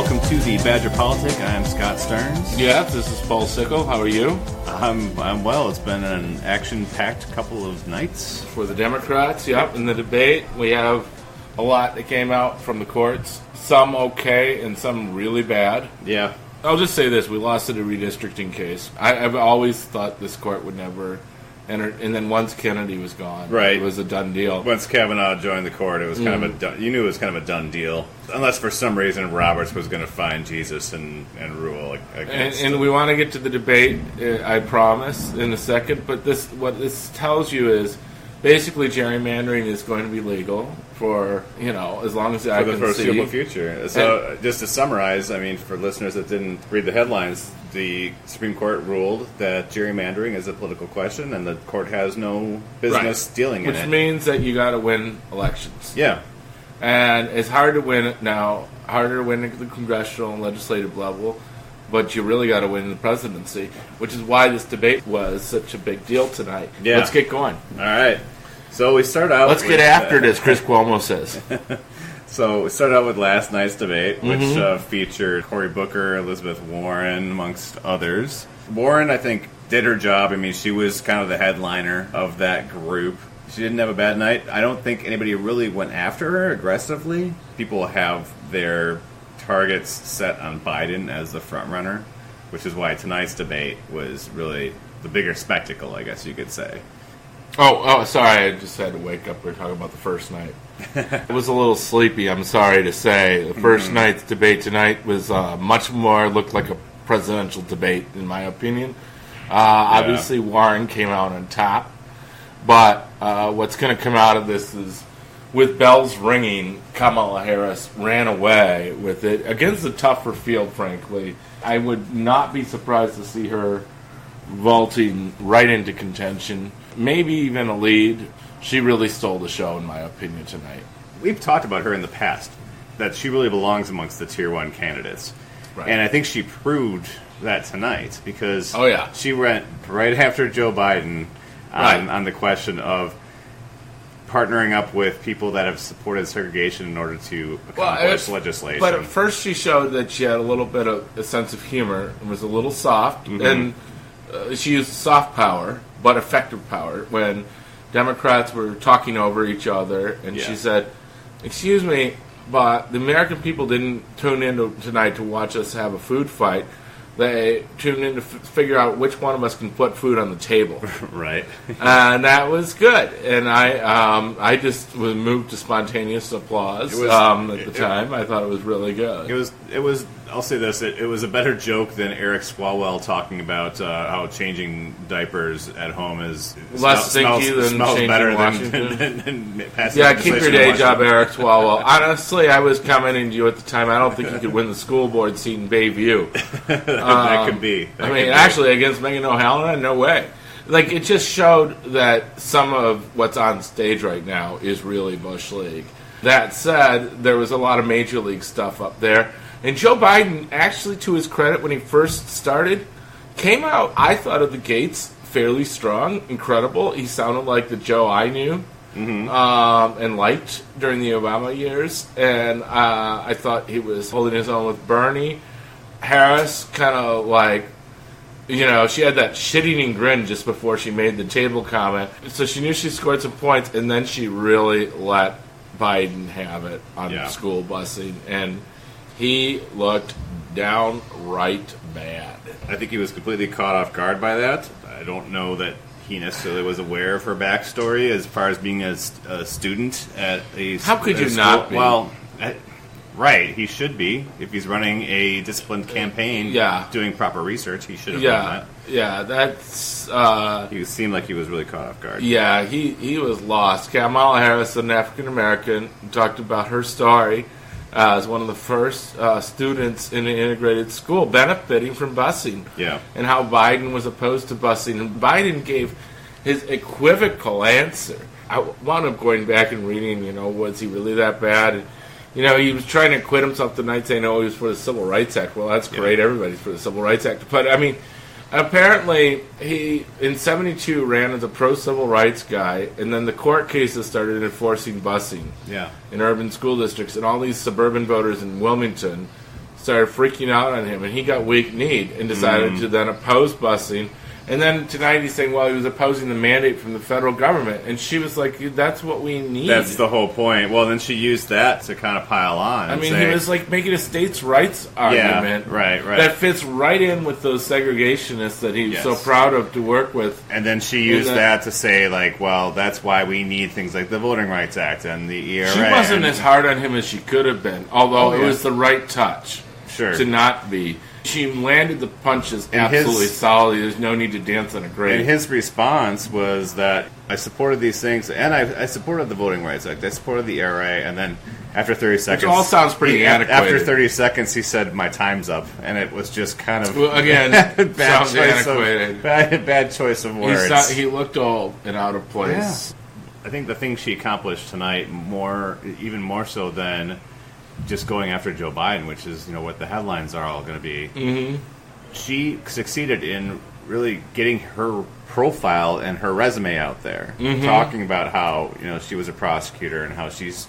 welcome to the Badger Politic. I'm Scott Stearns. Yeah, this is Paul Sickle. How are you? I'm well. It's been an action-packed couple of nights. For the Democrats, yep. In the debate, we have a lot that came out from the courts. Some okay and some really bad. Yeah. I'll just say this. We lost in a redistricting case. I've always thought this court would never enter. And then once Kennedy was gone, right, it was a done deal. Once Kavanaugh joined the court, it was kind of a done, you knew it was kind of a done deal. Unless for some reason Roberts was going to find Jesus and rule against and we want to get to the debate, I promise, in a second. But what this tells you is basically gerrymandering is going to be legal for, as long as I can see. For the foreseeable future. So just to summarize, I mean, for listeners that didn't read the headlines, the Supreme Court ruled that gerrymandering is a political question and the court has no business dealing in it. Which means that you got to win elections. Yeah. And it's hard to win it now, harder to win at the congressional and legislative level, but you really got to win the presidency, which is why this debate was such a big deal tonight. Yeah. Let's get going. All right. So we start out Let's get after this, Chris Cuomo says. So we started out with last night's debate, which featured Cory Booker, Elizabeth Warren, amongst others. Warren, I think, did her job. I mean, she was kind of the headliner of that group. She didn't have a bad night. I don't think anybody really went after her aggressively. People have their targets set on Biden as the front runner, which is why tonight's debate was really the bigger spectacle, I guess you could say. Oh, sorry, I just had to wake up. We were talking about the first night. It was a little sleepy, I'm sorry to say. The first night's debate tonight was much more, looked like a presidential debate, in my opinion. Obviously, Warren came out on top. But what's going to come out of this is, with bells ringing, Kamala Harris ran away with it against a tougher field, frankly. I would not be surprised to see her vaulting right into contention, maybe even a lead. She really stole the show, in my opinion, tonight. We've talked about her in the past, that she really belongs amongst the Tier 1 candidates. Right. And I think she proved that tonight, because she went right after Joe Biden on the question of partnering up with people that have supported segregation in order to accomplish legislation. But at first she showed that she had a little bit of a sense of humor and was a little soft, and she used soft power, but effective power, when Democrats were talking over each other, and she said, "Excuse me, but the American people didn't tune in tonight to watch us have a food fight. They tuned in to figure out which one of us can put food on the table." Right. And that was good. And I just was moved to spontaneous applause at the time. I thought it was really good. It was. I'll say this: it was a better joke than Eric Swalwell talking about how changing diapers at home is less stinky than smells changing better Washington. than passing. Yeah, keep your day job, Eric Swalwell. Honestly, I was commenting to you at the time. I don't think you could win the school board seat in Bayview. That could be. Actually, against Megan O'Halloran, no way. Like, it just showed that some of what's on stage right now is really Bush League. That said, there was a lot of Major League stuff up there. And Joe Biden, actually, to his credit, when he first started, came out, I thought, of the gates fairly strong, incredible. He sounded like the Joe I knew and liked during the Obama years. And I thought he was holding his own with Bernie. Harris kind of like, she had that shit-eating grin just before she made the table comment. So she knew she scored some points, and then she really let Biden have it on school busing. And he looked downright bad. I think he was completely caught off guard by that. I don't know that he necessarily was aware of her backstory as far as being a student at a How could you school. not be? Well, right, he should be. If he's running a disciplined campaign, doing proper research, he should have done that. Yeah, that's... he seemed like he was really caught off guard. Yeah, he was lost. Kamala Harris, an African-American, talked about her story as one of the first students in an integrated school benefiting from busing. Yeah. And how Biden was opposed to busing. And Biden gave his equivocal answer. I wound up going back and reading, was he really that bad? And, he was trying to acquit himself tonight, saying, he was for the Civil Rights Act. Well, that's great. Everybody's for the Civil Rights Act. But, apparently, he, in 72, ran as a pro-civil rights guy, and then the court cases started enforcing busing in urban school districts, and all these suburban voters in Wilmington started freaking out on him, and he got weak-kneed and decided to then oppose busing. And then tonight he's saying, well, he was opposing the mandate from the federal government. And she was like, that's what we need. That's the whole point. Well, then she used that to kind of pile on. I mean, he was like making a states' rights argument. Yeah, right. That fits right in with those segregationists that he's so proud of to work with. And then she used that to say, like, well, that's why we need things like the Voting Rights Act and the ERA. She wasn't as hard on him as she could have been, although it was the right touch to not be. She landed the punches absolutely solidly. There's no need to dance on a grave. And his response was that I supported these things, and I supported the Voting Rights Act. I supported the ERA, and then after 30 seconds... Which all sounds pretty antiquated. After 30 seconds, he said, my time's up. And it was just kind of... Well, again, sounds antiquated. Bad choice of words. He looked old and out of place. Yeah. I think the thing she accomplished tonight, even more so than just going after Joe Biden, which is what the headlines are all going to be. She succeeded in really getting her profile and her resume out there, talking about how she was a prosecutor and how she's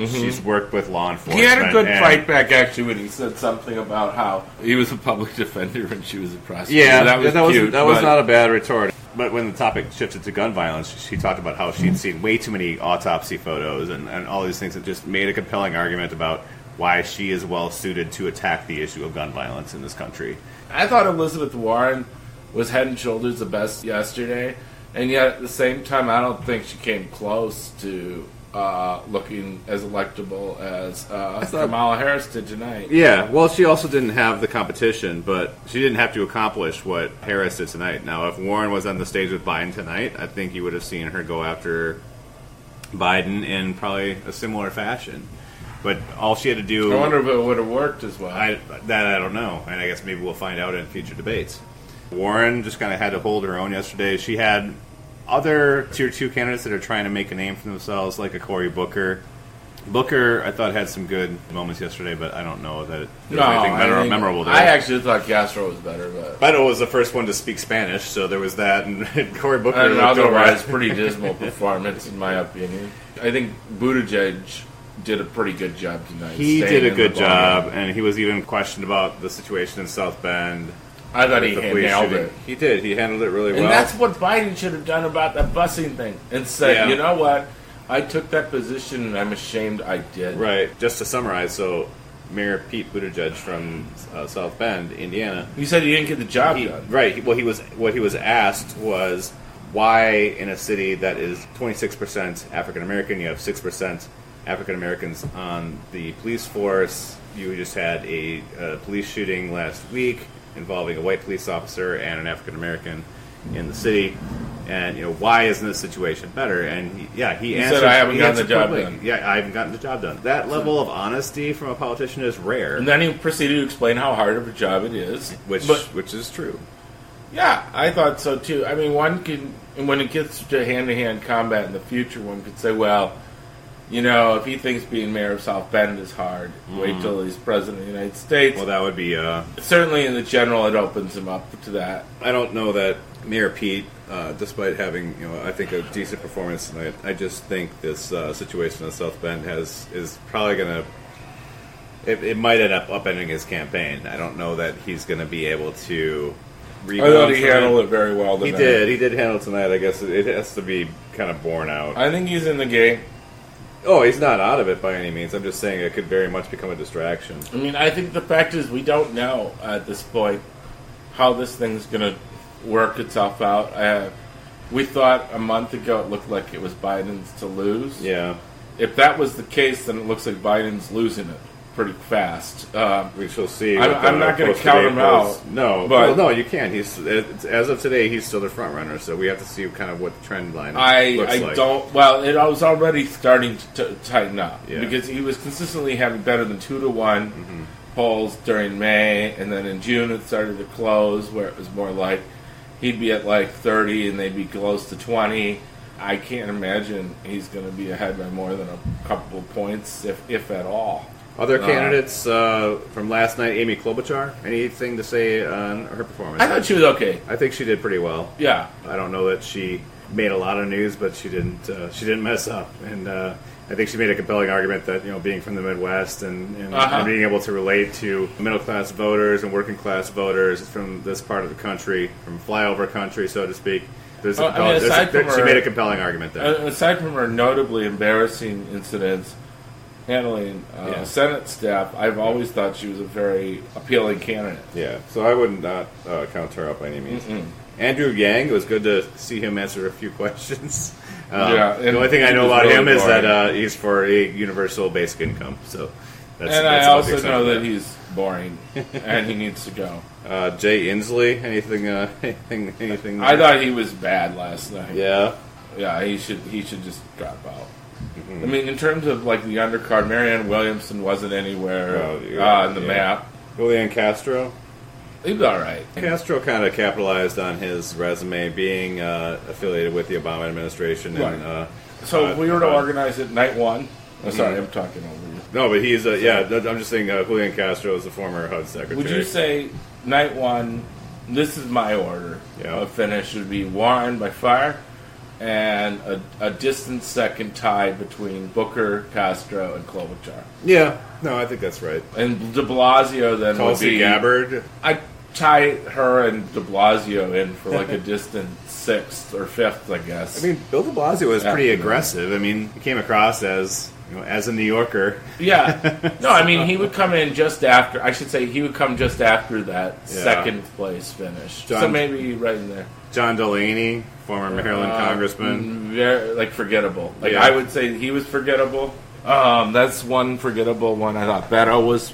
she's worked with law enforcement. He had a good fight back actually when he said something about how he was a public defender and she was a prosecutor. Yeah, that was cute. That was not a bad retort. But when the topic shifted to gun violence, she talked about how she'd seen way too many autopsy photos and all these things that just made a compelling argument about why she is well suited to attack the issue of gun violence in this country. I thought Elizabeth Warren was head and shoulders the best yesterday, and yet at the same time, I don't think she came close to looking as electable as Kamala Harris did tonight. Yeah, well, she also didn't have the competition, but she didn't have to accomplish what Harris did tonight. Now, if Warren was on the stage with Biden tonight, I think you would have seen her go after Biden in probably a similar fashion. But all she had to do... I wonder if it would have worked as well. I don't know, and I guess maybe we'll find out in future debates. Warren just kind of had to hold her own yesterday. She had other Tier 2 candidates that are trying to make a name for themselves, like a Cory Booker. Booker, I thought, had some good moments yesterday, but I don't know that there was anything memorable there. I actually thought Castro was better. But Beto was the first one to speak Spanish, so there was that, and Cory Booker... And otherwise, pretty dismal performance, in my opinion. I think Buttigieg did a pretty good job tonight. He did a good job, and he was even questioned about the situation in South Bend. I thought he nailed it. He did. He handled it really well. And that's what Biden should have done about that busing thing. And said, you know what? I took that position, and I'm ashamed I did. Right. Just to summarize, so Mayor Pete Buttigieg from South Bend, Indiana. He said he didn't get the job done. Right. Well, what he was asked was why in a city that is 26% African American, you have 6% African Americans on the police force. You just had a police shooting last week involving a white police officer and an African American in the city, and why isn't this situation better? And he answered, said, I haven't gotten the job done. Yeah, I haven't gotten the job done. That level of honesty from a politician is rare. And then he proceeded to explain how hard of a job it is, which is true. Yeah, I thought so too. I mean, one can, when it gets to hand-to-hand combat in the future, one could say, well, if he thinks being mayor of South Bend is hard, wait till he's president of the United States. Well, that would be... certainly in the general, it opens him up to that. I don't know that Mayor Pete, despite having, I think a decent performance tonight, I just think this situation in South Bend is probably going to... It might end up upending his campaign. I don't know that he's going to be able to rebound. I thought he handled it very well tonight. He did handle it tonight. I guess it has to be kind of borne out. I think he's in the game. Oh, he's not out of it by any means. I'm just saying it could very much become a distraction. I mean, I think the fact is we don't know at this point how this thing's going to work itself out. We thought a month ago it looked like it was Biden's to lose. Yeah. If that was the case, then it looks like Biden's losing it pretty fast. We shall see. I'm not going to count him out. No, but no, you can't. As of today, he's still the front runner. So we have to see kind of what the trend line looks like. Don't. Well, it was already starting to tighten up because he was consistently having better than 2-1 polls during May, and then in June it started to close where it was more like he'd be at like 30 and they'd be close to 20. I can't imagine he's going to be ahead by more than a couple of points, if at all. Other candidates from last night, Amy Klobuchar, anything to say on her performance? I thought she was okay. I think she did pretty well. Yeah. I don't know that she made a lot of news, but she didn't mess up. And I think she made a compelling argument that, being from the Midwest and Uh-huh. being able to relate to middle-class voters and working-class voters from this part of the country, from flyover country, so to speak, she made a compelling argument there. Aside from her notably embarrassing incidents handling Senate staff, I've always thought she was a very appealing candidate. Yeah, so I would not count her out by any means. Mm-mm. Andrew Yang, it was good to see him answer a few questions. The only thing I know about really him is boring. that he's for a universal basic income. So, I also know that he's boring and he needs to go. Jay Inslee, anything? I thought he was bad last night. Yeah, he should just drop out. Mm-hmm. I mean, in terms of like the undercard, Marianne Williamson wasn't anywhere on the map. Julian Castro. He was all right. Castro kind of capitalized on his resume being affiliated with the Obama administration. Right. And, so if we were to organize it night one. Oh, sorry, I'm talking over you. No, but he's I'm just saying Julian Castro is the former HUD secretary. Would you say night one? This is my order. Of finish would be Warren by far, and a distant second tie between Booker, Castro, and Klobuchar. Yeah, no, I think that's right. And De Blasio then Tulsi would be Gabbard. I'd tie her and De Blasio in for like a distant sixth or fifth, I guess. I mean, Bill de Blasio was pretty aggressive. I mean, he came across as a New Yorker. Yeah. No, I mean, he would come in just after. I should say he would come just after that second place finish. So maybe right in there. John Delaney, former Maryland congressman. Very, forgettable. I would say he was forgettable. That's one forgettable one. I thought Beto was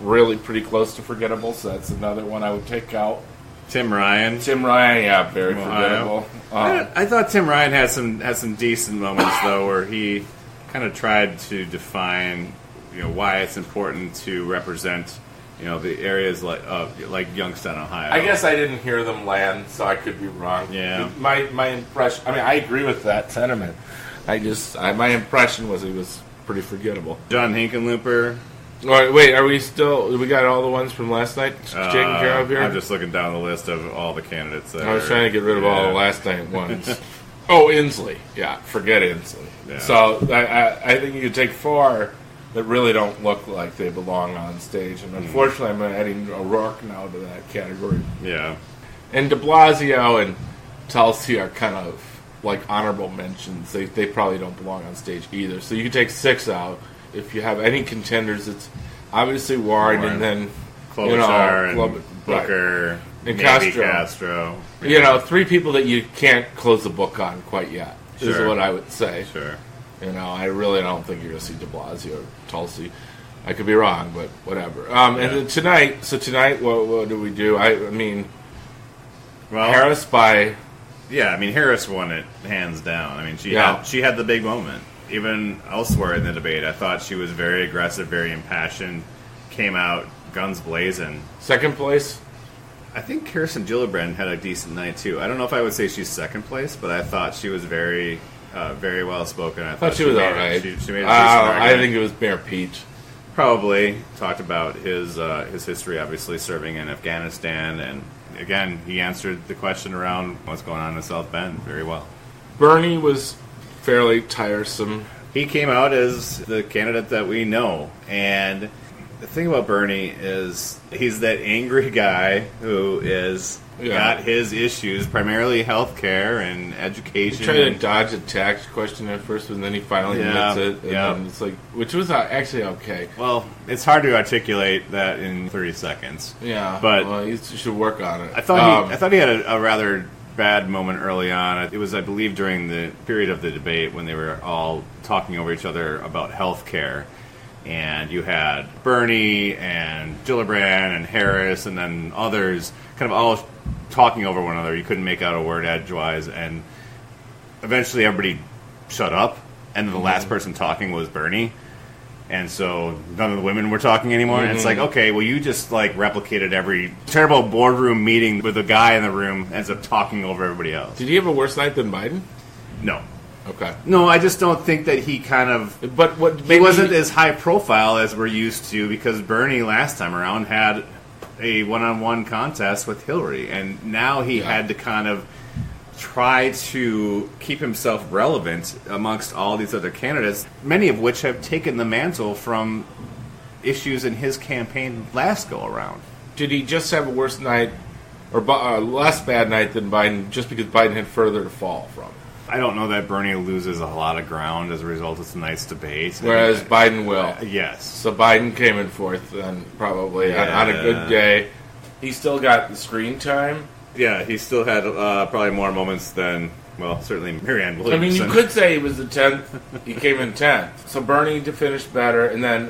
really pretty close to forgettable, so that's another one I would take out. Tim Ryan, very forgettable. I thought Tim Ryan had some decent moments though, where he kind of tried to define, why it's important to represent, the areas like Youngstown, Ohio. I guess I didn't hear them land, so I could be wrong. Yeah. My impression. I mean, I agree with that sentiment. My impression was he was pretty forgettable. John Hickenlooper. All right, wait, are we still... We got all the ones from last night taken care of here? I'm just looking down the list of all the candidates. I was trying to get rid of all the last night ones. Inslee. Yeah, forget Inslee. Yeah. So I think you could take four that really don't look like they belong on stage. And unfortunately, I'm adding O'Rourke now to that category. Yeah. And de Blasio and Tulsi are kind of like honorable mentions. They probably don't belong on stage either. So you can take six out. If you have any contenders, it's obviously Warren. And then Klobuchar and Booker and maybe Castro. Three people that you can't close the book on quite yet is what I would say. Sure. I really don't think you're going to see de Blasio or Tulsi. I could be wrong, but whatever. And then tonight, what do we do? I mean, Harris by... Yeah, I mean, Harris won it hands down. I mean, she had the big moment. Even elsewhere in the debate, I thought she was very aggressive, very impassioned, came out guns blazing. Second place? I think Kirsten Gillibrand had a decent night, too. I don't know if I would say she's second place, but I thought she was very well spoken. I thought she was all right. She made a decent argument. I think it was Mayor Peach. Probably. Talked about his history, obviously, serving in Afghanistan, and again, he answered the question around what's going on in South Bend very well. Bernie was fairly tiresome. He came out as the candidate that we know, and the thing about Bernie is he's that angry guy who is got his issues, primarily health care and education. He tried to dodge a tax question at first, and then he finally admits it. And then it's which was actually okay. Well, it's hard to articulate that in 30 seconds. Yeah, but he should work on it. I thought he had a rather bad moment early on. It was, I believe, during the period of the debate when they were all talking over each other about health care. And you had Bernie and Gillibrand and Harris and then others kind of all talking over one another. You couldn't make out a word edgewise. And eventually everybody shut up. And the last person talking was Bernie. And so none of the women were talking anymore. And it's like, okay, well, you just replicated every terrible boardroom meeting with a guy in the room ends up talking over everybody else. Did he have a worse night than Biden? No. Okay. No, I just don't think that he kind of... But he wasn't as high profile as we're used to, because Bernie last time around had a one-on-one contest with Hillary, and now he had to kind of try to keep himself relevant amongst all these other candidates, many of which have taken the mantle from issues in his campaign last go around. Did he just have a worse night or less bad night than Biden just because Biden had further to fall from? I don't know that Bernie loses a lot of ground as a result of tonight's debate. Whereas Biden will. Yes. So Biden came in fourth then, probably, on a good day. He still got the screen time. Yeah, he still had probably more moments than, well, certainly Marianne Williamson. I mean, you could say he was the 10th. He came in 10th. So Bernie to finish better. And then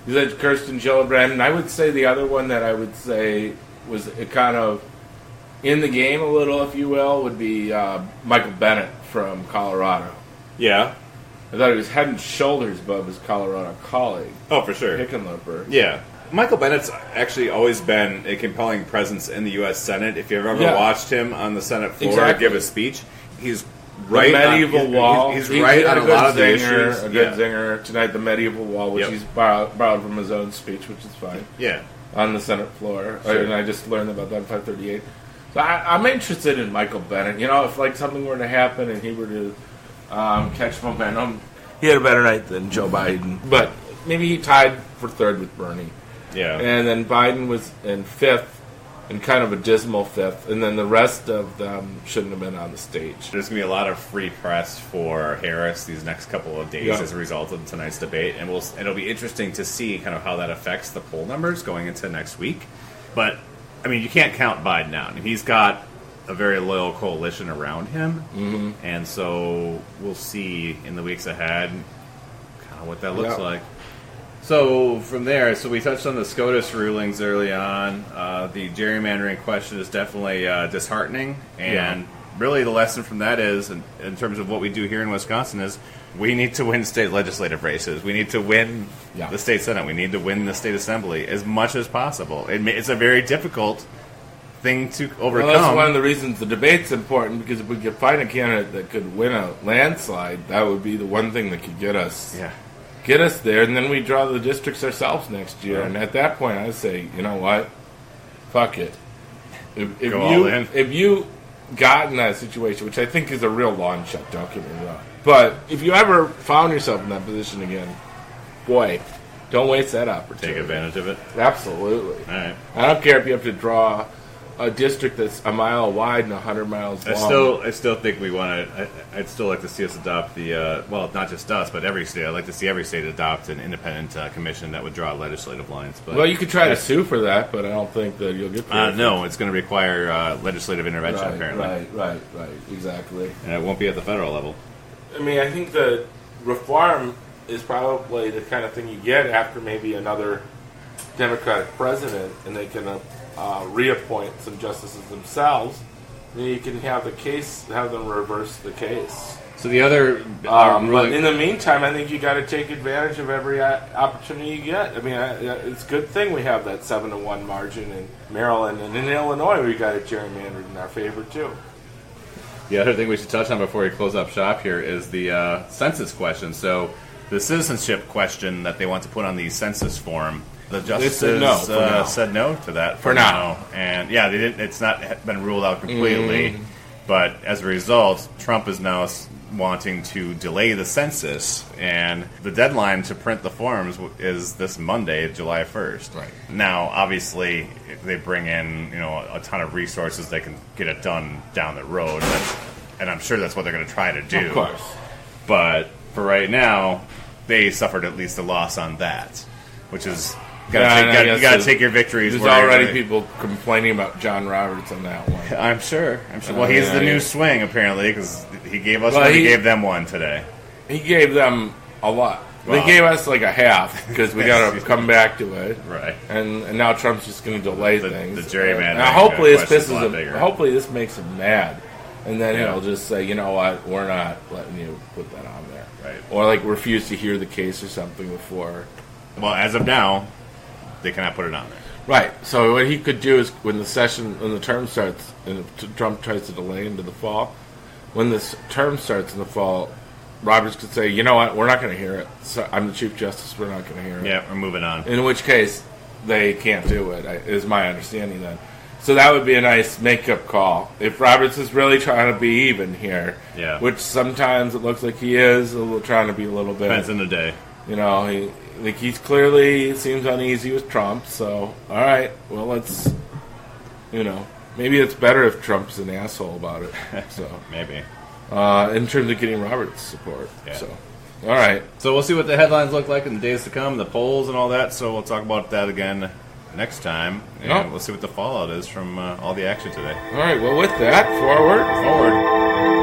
you said Kirsten Gillibrand. And I would say the other one that I would say was kind of in the game a little, if you will, would be Michael Bennet from Colorado. Yeah. I thought he was head and shoulders above his Colorado colleague. Oh, for sure. Hickenlooper. Yeah. Michael Bennett's actually always been a compelling presence in the U.S. Senate. If you've ever watched him on the Senate floor give a speech, he's right the medieval wall. He's right on a lot of the issues. A good zinger. Tonight, the medieval wall, which he's borrowed from his own speech, which is fine. Yeah. On the Senate floor. Sure. And I just learned about that in 538. So I'm interested in Michael Bennet. You know, if like something were to happen and he were to catch momentum, he had a better night than Joe Biden. But maybe he tied for third with Bernie. Yeah. And then Biden was in fifth, and kind of a dismal fifth. And then the rest of them shouldn't have been on the stage. There's going to be a lot of free press for Harris these next couple of days as a result of tonight's debate. And it'll be interesting to see kind of how that affects the poll numbers going into next week. But I mean, you can't count Biden out. He's got a very loyal coalition around him, and so we'll see in the weeks ahead kind of what that looks like. So from there, we touched on the SCOTUS rulings early on. The gerrymandering question is definitely disheartening, and really the lesson from that is, in terms of what we do here in Wisconsin, is we need to win state legislative races. We need to win the state senate. We need to win the state assembly as much as possible. It's a very difficult thing to overcome. Well, that's one of the reasons the debate's important, because if we could find a candidate that could win a landslide, that would be the one thing that could get us there, and then we draw the districts ourselves next year. And at that point, I say, you know what? Fuck it. If you got in that situation, which I think is a real long shot, don't get me wrong. But if you ever found yourself in that position again, boy, don't waste that opportunity. Take advantage of it. Absolutely. All right. I don't care if you have to draw a district that's a mile wide and 100 miles long. I still think we want to. I'd still like to see us adopt the not just us, but every state. I'd like to see every state adopt an independent commission that would draw legislative lines. But well, you could try to sue for that, but I don't think that you'll get paid. No, it's going to require legislative intervention. Apparently, right, exactly. And it won't be at the federal level. I mean, I think the reform is probably the kind of thing you get after maybe another Democratic president, and they can reappoint some justices themselves. And you can have them reverse the case. So the other, but in the meantime, I think you got to take advantage of every opportunity you get. I mean, it's a good thing we have that 7-1 margin in Maryland, and in Illinois, we got it gerrymandered in our favor too. The other thing we should touch on before we close up shop here is the census question. So the citizenship question that they want to put on the census form, the justices said no to that for now. And they didn't. It's not been ruled out completely. But as a result, Trump is now wanting to delay the census, and the deadline to print the forms is this Monday, July 1st. Right. Now, obviously, if they bring in a ton of resources, they can get it done down the road, and I'm sure that's what they're going to try to do. Of course. But for right now, they suffered at least a loss on that, which is you got to take your victories. There's already people complaining about John Roberts on that one. I'm sure. Well, he's the new swing apparently, because he gave us one. He gave them one today. He gave them a lot. Well, they gave us like a half because we got to come back to it. Right. And now Trump's just going to delay things. The gerrymandering. Now, hopefully this pisses him. Hopefully this makes him mad, and then he'll just say, you know what, we're not letting you put that on there. Right. Or like refuse to hear the case or something before. Well, as of now, they cannot put it on there. Right. So what he could do is when the term starts, and Trump tries to delay into the fall, when this term starts in the fall, Roberts could say, you know what, we're not going to hear it. So I'm the Chief Justice, we're not going to hear it. Yeah, we're moving on. In which case, they can't do it, is my understanding then. So that would be a nice make-up call. If Roberts is really trying to be even here, Yeah. which sometimes it looks like he is, trying to be a little bit. Depends on the day. You know, he's clearly seems uneasy with Trump. So, all right, well, let's, maybe it's better if Trump's an asshole about it. So Maybe. in terms of getting Roberts' support. Yeah. So, all right. So we'll see what the headlines look like in the days to come, the polls and all that. So we'll talk about that again next time, and Yep. we'll see what the fallout is from all the action today. All right. Well, with that, forward.